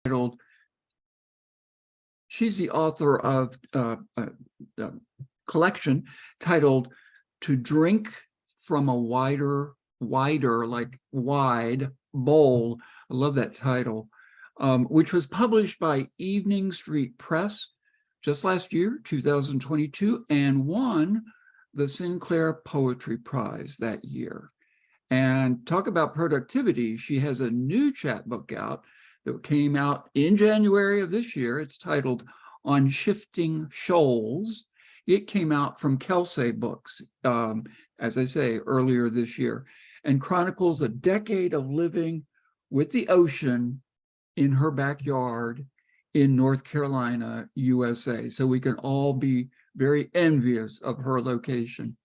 titled, she's the author of a collection titled To Drink from a Wider, like wide bowl. I love that title, which was published by Evening Street Press just last year, 2022, and won the Sinclair Poetry Prize that year. And talk about productivity, she has a new chapbook out that came out in January of this year. It's titled On Shifting Shoals. It came out from Kelsey Books, as I say, earlier this year, and chronicles a decade of living with the ocean in her backyard in North Carolina, USA. So we can all be very envious of her location.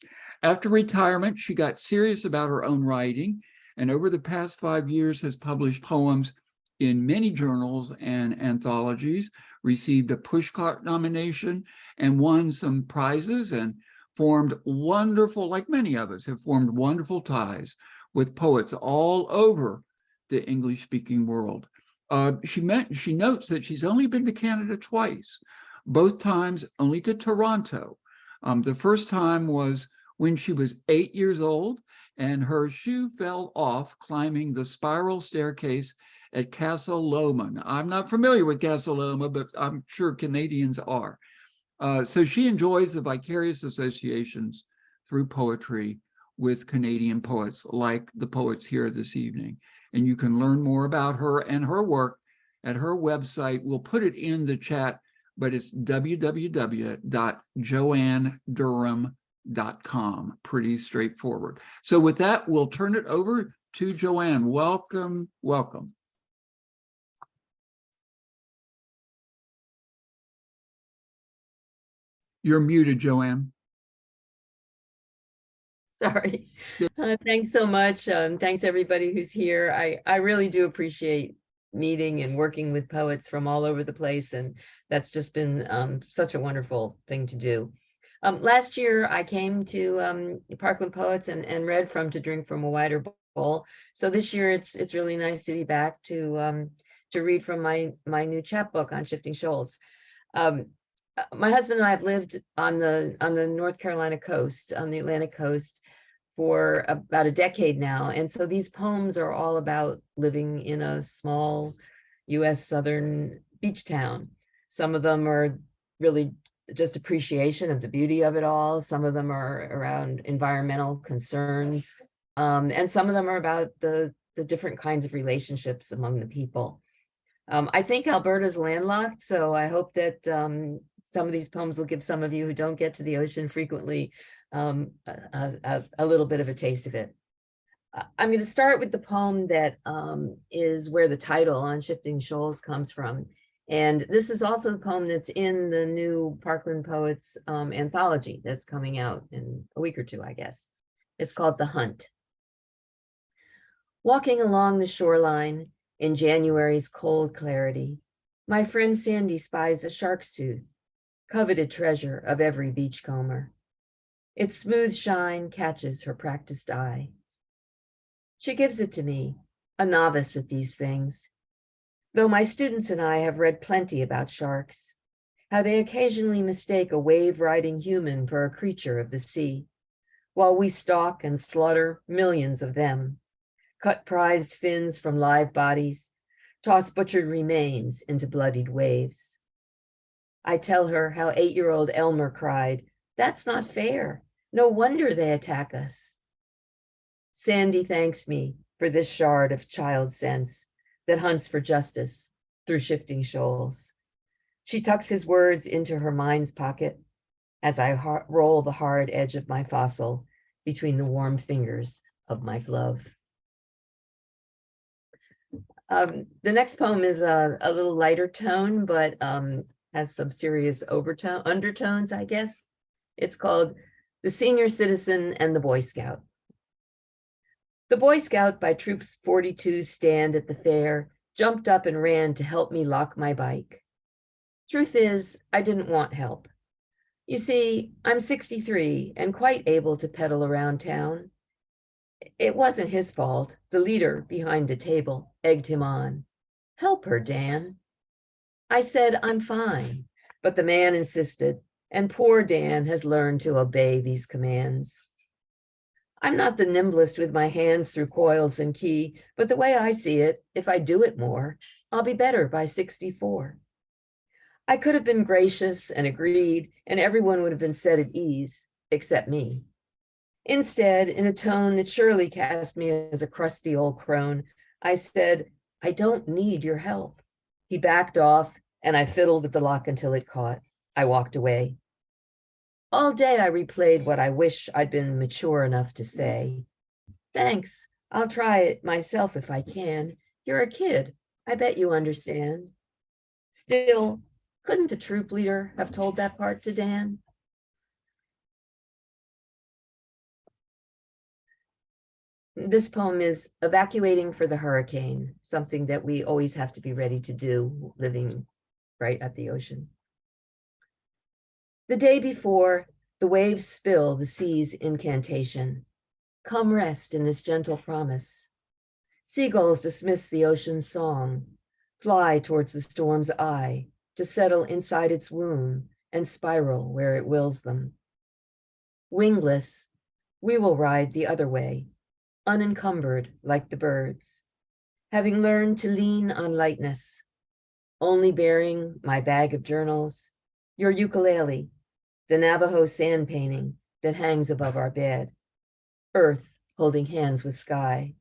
After retirement, she got serious about her own writing, and over the past 5 years has published poems in many journals and anthologies, received a Pushcart nomination, and won some prizes, and formed wonderful, like many of us, have formed wonderful ties with poets all over the English-speaking world. She notes that she's only been to Canada twice, both times only to Toronto. The first time was when she was 8 years old, and her shoe fell off climbing the spiral staircase at Castle Loma. I'm not familiar with Castle Loma, but I'm sure Canadians are. So she enjoys the vicarious associations through poetry with Canadian poets like the poets here this evening. And you can learn more about her and her work at her website. We'll put it in the chat, but it's www.joannedurham.com. Pretty straightforward. So with that, we'll turn it over to Joanne. Welcome, welcome. You're muted, Joanne. Sorry. Thanks so much. Thanks everybody who's here. I really do appreciate meeting and working with poets from all over the place, and that's just been such a wonderful thing to do. Last year I came to Parkland Poets and read from To Drink from a Wider Bowl. So this year it's really nice to be back to read from my new chapbook on Shifting Shoals. My husband and I have lived on the North Carolina coast, on the Atlantic coast, for about a decade now. And so these poems are all about living in a small US southern beach town. Some of them are really just appreciation of the beauty of it all. Some of them are around environmental concerns. And some of them are about the different kinds of relationships among the people. I think Alberta's landlocked, so I hope that some of these poems will give some of you who don't get to the ocean frequently a little bit of a taste of it. I'm going to start with the poem that is where the title On Shifting Shoals comes from. And this is also the poem that's in the new Parkland Poets anthology that's coming out in a week or two, I guess. It's called The Hunt. Walking along the shoreline in January's cold clarity, my friend Sandy spies a shark's tooth, coveted treasure of every beachcomber. Its smooth shine catches her practiced eye. She gives it to me, a novice at these things, though my students and I have read plenty about sharks, how they occasionally mistake a wave-riding human for a creature of the sea, while we stalk and slaughter millions of them, cut prized fins from live bodies, toss butchered remains into bloodied waves. I tell her how 8-year-old Elmer cried, "That's not fair. No wonder they attack us." Sandy thanks me for this shard of child sense that hunts for justice through shifting shoals. She tucks his words into her mind's pocket as I roll the hard edge of my fossil between the warm fingers of my glove. The next poem is a little lighter tone, but has some serious undertones, I guess. It's called The Senior Citizen and the Boy Scout. The Boy Scout by Troops 42's stand at the fair jumped up and ran to help me lock my bike. Truth is, I didn't want help. You see, I'm 63 and quite able to pedal around town. It wasn't his fault. The leader behind the table egged him on. "Help her, Dan. I said, I'm fine, but the man insisted, and poor Dan has learned to obey these commands. I'm not the nimblest with my hands through coils and key, but the way I see it, if I do it more, I'll be better by 64. I could have been gracious and agreed, and everyone would have been set at ease, except me. Instead, in a tone that surely cast me as a crusty old crone, I said, I don't need your help. He backed off, and I fiddled with the lock until it caught. I walked away. All day I replayed what I wish I'd been mature enough to say. Thanks, I'll try it myself if I can. You're a kid. I bet you understand. Still, couldn't a troop leader have told that part to Dan? This poem is evacuating for the hurricane, something that we always have to be ready to do living right at the ocean. The day before, the waves spill the sea's incantation. Come rest in this gentle promise. Seagulls dismiss the ocean's song, fly towards the storm's eye to settle inside its womb and spiral where it wills them. Wingless, we will ride the other way, unencumbered like the birds, having learned to lean on lightness, only bearing my bag of journals, your ukulele, the Navajo sand painting that hangs above our bed, earth holding hands with sky,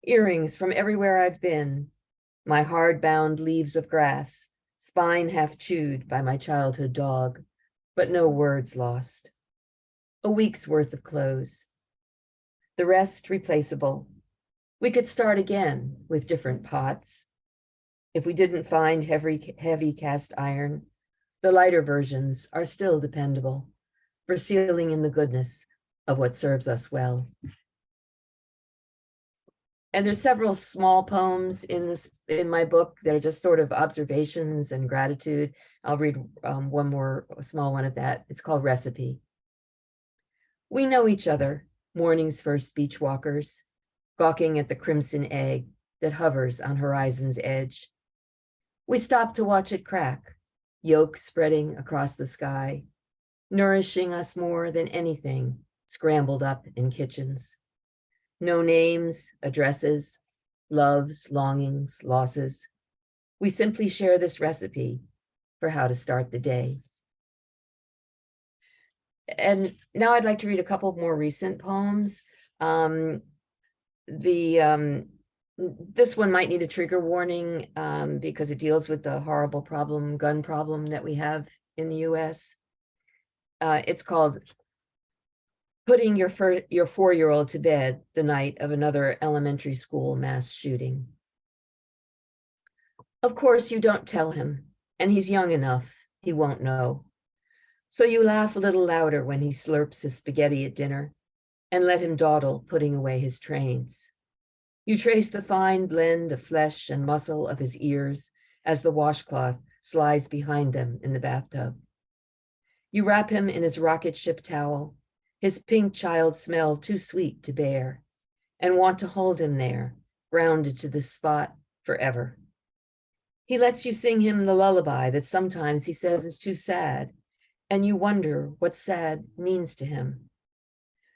earrings from everywhere I've been, my hard-bound leaves of grass, spine half chewed by my childhood dog, but no words lost. A week's worth of clothes. The rest replaceable. We could start again with different pots. If we didn't find heavy cast iron, the lighter versions are still dependable for sealing in the goodness of what serves us well. And there's several small poems in my book that are just sort of observations and gratitude. I'll read one more small one of that. It's called Recipe. We know each other, morning's first beach walkers, gawking at the crimson egg that hovers on horizon's edge. We stop to watch it crack, yolk spreading across the sky, nourishing us more than anything scrambled up in kitchens. No names, addresses, loves, longings, losses. We simply share this recipe for how to start the day. And now I'd like to read a couple more recent poems. This one might need a trigger warning because it deals with the horrible gun problem that we have in the US. It's called Putting Your 4-year-old to Bed the Night of Another Elementary School Mass Shooting. Of course, you don't tell him, and he's young enough, he won't know. So you laugh a little louder when he slurps his spaghetti at dinner and let him dawdle, putting away his trains. You trace the fine blend of flesh and muscle of his ears as the washcloth slides behind them in the bathtub. You wrap him in his rocket ship towel, his pink child smell too sweet to bear, and want to hold him there, grounded to this spot forever. He lets you sing him the lullaby that sometimes he says is too sad, and you wonder what sad means to him.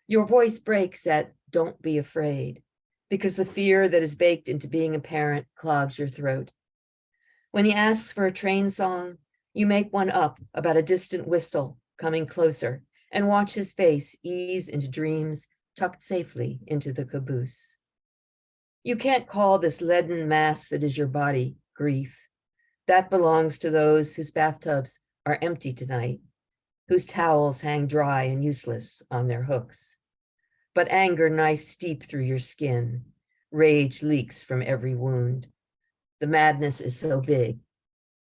Your voice breaks at "Don't be afraid," because the fear that is baked into being a parent clogs your throat. When he asks for a train song, you make one up about a distant whistle coming closer and watch his face ease into dreams tucked safely into the caboose. You can't call this leaden mass that is your body grief. That belongs to those whose bathtubs are empty tonight, whose towels hang dry and useless on their hooks. But anger knifes deep through your skin. Rage leaks from every wound. The madness is so big,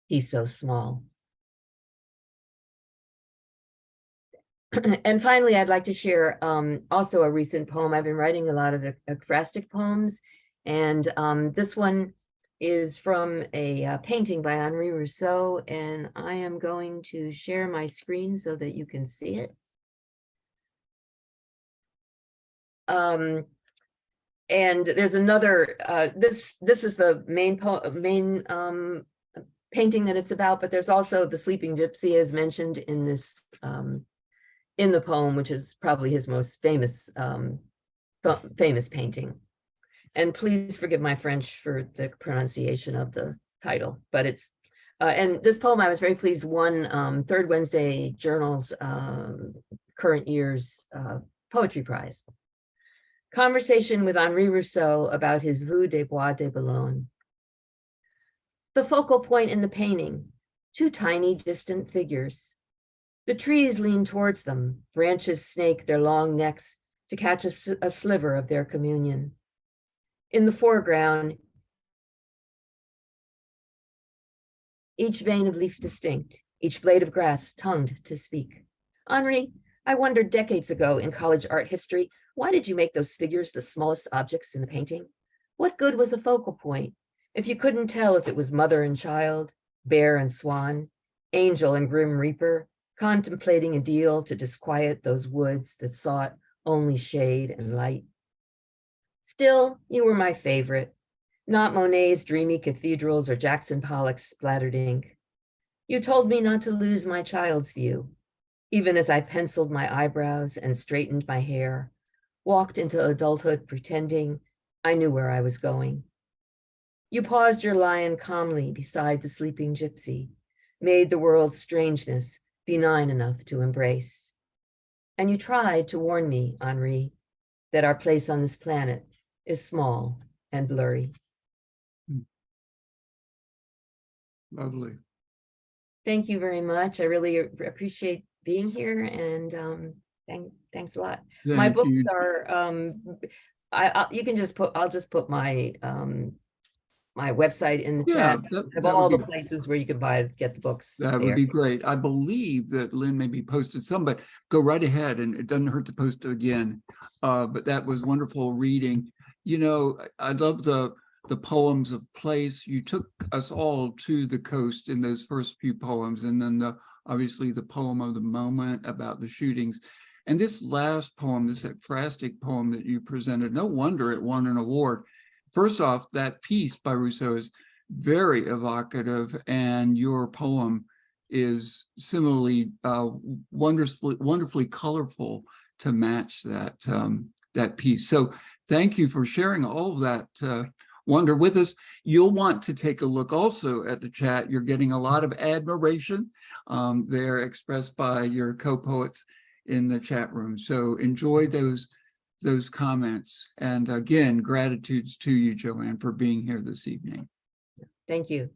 he's so small. And finally, I'd like to share also a recent poem. I've been writing a lot of ekphrastic poems, and this one is from a painting by Henri Rousseau, and I am going to share my screen so that you can see it. And there's another, this is the main painting that it's about, but there's also the Sleeping Gypsy as mentioned in this in the poem, which is probably his most famous famous painting. And please forgive my French for the pronunciation of the title, but it's and this poem I was very pleased won Third Wednesday Journal's current year's poetry prize. Conversation with Henri Rousseau about his Vue des Bois de Boulogne. The focal point in the painting, two tiny distant figures. The trees lean towards them, branches snake their long necks to catch a sliver of their communion. In the foreground, each vein of leaf distinct, each blade of grass tongued to speak. Henri, I wondered decades ago in college art history, why did you make those figures the smallest objects in the painting? What good was a focal point if you couldn't tell if it was mother and child, bear and swan, angel and grim reaper, contemplating a deal to disquiet those woods that sought only shade and light? Still, you were my favorite, not Monet's dreamy cathedrals or Jackson Pollock's splattered ink. You told me not to lose my child's view, even as I penciled my eyebrows and straightened my hair, walked into adulthood pretending I knew where I was going. You paused your lion calmly beside the sleeping gypsy, made the world's strangeness benign enough to embrace. And you tried to warn me, Henri, that our place on this planet is small and blurry. Lovely. Thank you very much. I really appreciate being here, and thanks a lot. My Thank books you. are you can just put, I'll just put my my website in the Yeah, chat of that all would the be, places where you can get the books that would there. be great. I believe that Lynn maybe posted some, but go right ahead, and it doesn't hurt to post it again. But that was wonderful reading. You know, I love the poems of place. You took us all to the coast in those first few poems, and then obviously the poem of the moment about the shootings. And this last poem, this ekphrastic poem that you presented, no wonder it won an award. First off, that piece by Rousseau is very evocative, and your poem is similarly wonderfully colorful to match that that piece. So thank you for sharing all of that wonder with us. You'll want to take a look also at the chat. You're getting a lot of admiration there expressed by your co-poets in the chat room. So enjoy those comments. And again, gratitude to you, Joanne, for being here this evening. Thank you.